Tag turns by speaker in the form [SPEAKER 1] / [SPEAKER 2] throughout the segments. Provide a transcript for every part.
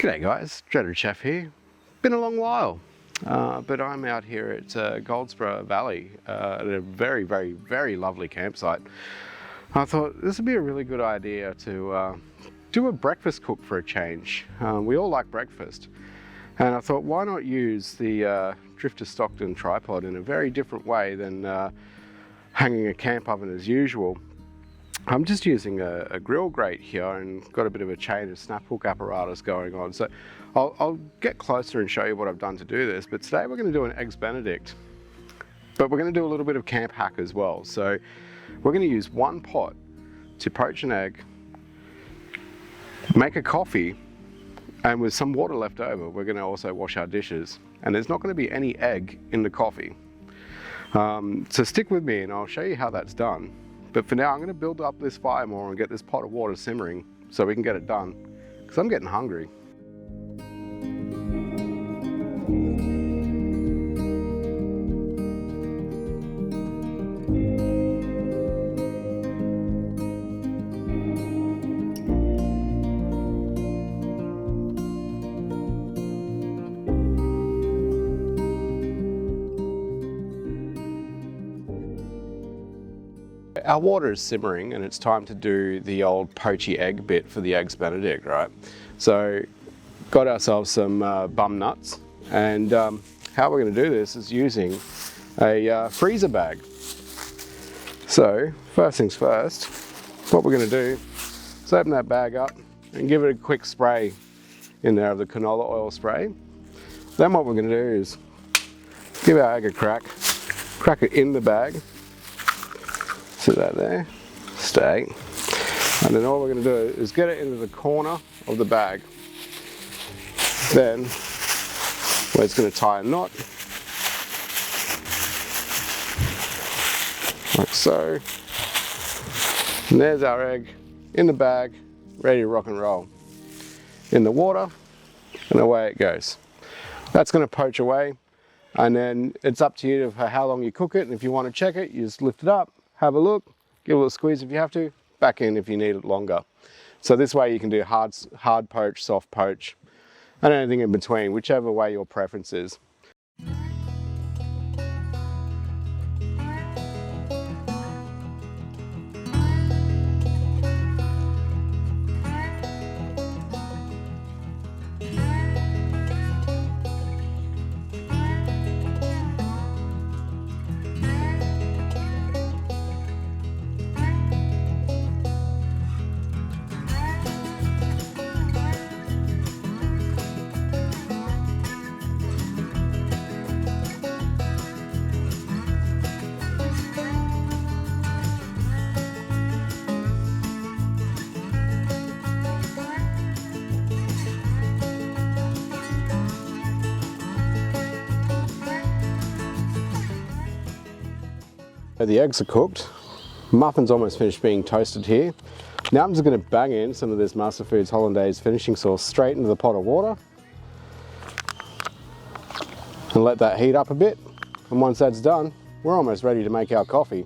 [SPEAKER 1] G'day guys, Dreaded Chef here. Been a long while, but I'm out here at Goldsborough Valley at a very lovely campsite. I thought this would be a really good idea to do a breakfast cook for a change. We all like breakfast, and I thought why not use the Drifta Stockton tripod in a very different way than hanging a camp oven as usual. I'm just using a grill grate here and got a bit of a chain and snap hook apparatus going on. So I'll get closer and show you what I've done to do this. But today we're going to do an Eggs Benedict. But we're going to do a little bit of camp hack as well. So we're going to use one pot to poach an egg, make a coffee, and with some water left over, we're going to also wash our dishes. And there's not going to be any egg in the coffee. So stick with me and I'll show you how that's done. But for now, I'm going to build up this fire more and get this pot of water simmering so we can get it done, because I'm getting hungry. Our water is simmering and it's time to do the old poachy egg bit for the Eggs Benedict, right? So got ourselves some bum nuts, and how we're going to do this is using a freezer bag. So first things first, what we're going to do is open that bag up and give it a quick spray in there of the canola oil spray. Then what we're going to do is give our egg a crack it in the bag. Sit that there, stay. And then all we're going to do is get it into the corner of the bag. Then we're just going to tie a knot, like so. And there's our egg in the bag, ready to rock and roll. In the water, and away it goes. That's going to poach away, and then it's up to you for how long you cook it. And if you want to check it, you just lift it up, have a look, give it a little squeeze if you have to, back in if you need it longer. So this way you can do hard poach, soft poach, and anything in between, whichever way your preference is. The eggs are cooked, muffin's almost finished being toasted here. Now I'm just going to bang in some of this Master Foods Hollandaise finishing sauce straight into the pot of water and let that heat up a bit, and once that's done, we're almost ready to make our coffee.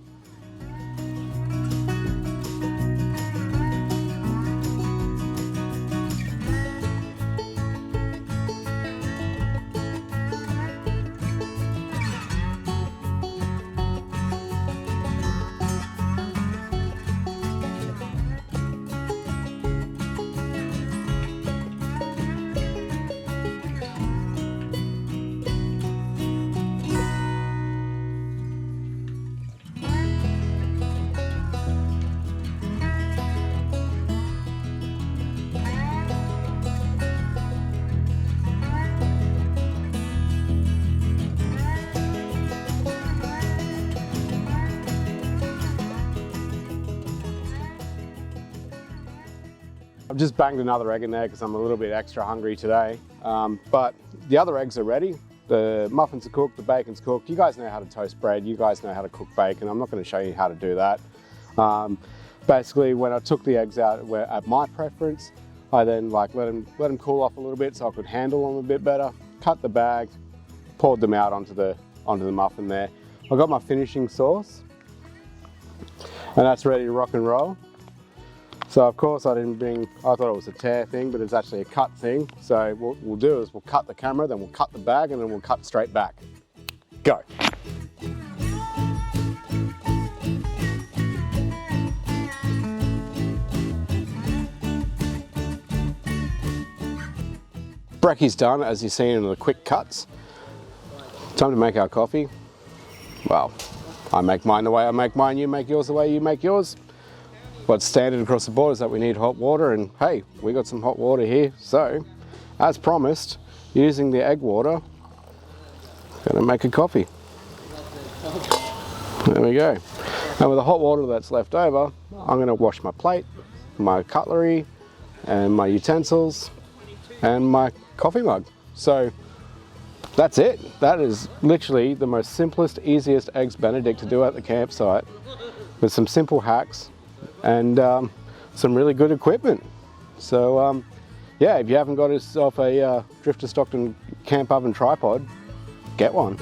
[SPEAKER 1] I've just banged another egg in there because I'm a little bit extra hungry today. But the other eggs are ready. The muffins are cooked, the bacon's cooked. You guys know how to toast bread. You guys know how to cook bacon. I'm not going to show you how to do that. Basically, when I took the eggs out at my preference, I then let them cool off a little bit so I could handle them a bit better. Cut the bag, poured them out onto the muffin there. I've got my finishing sauce, and that's ready to rock and roll. So of course I thought it was a tear thing, but it's actually a cut thing. So what we'll do is we'll cut the camera, then we'll cut the bag, and then we'll cut straight back. Go. Brekie's done, as you've seen in the quick cuts. Time to make our coffee. Well, I make mine the way I make mine, you make yours the way you make yours. What's standard across the board is that we need hot water, and hey, we got some hot water here. So, as promised, using the egg water, gonna make a coffee. There we go. And with the hot water that's left over, I'm gonna wash my plate, my cutlery, and my utensils, and my coffee mug. So that's it. That is literally the most simplest, easiest Eggs Benedict to do at the campsite, with some simple hacks and some really good equipment. So yeah, if you haven't got yourself a Drifta Stockton camp oven tripod, get one.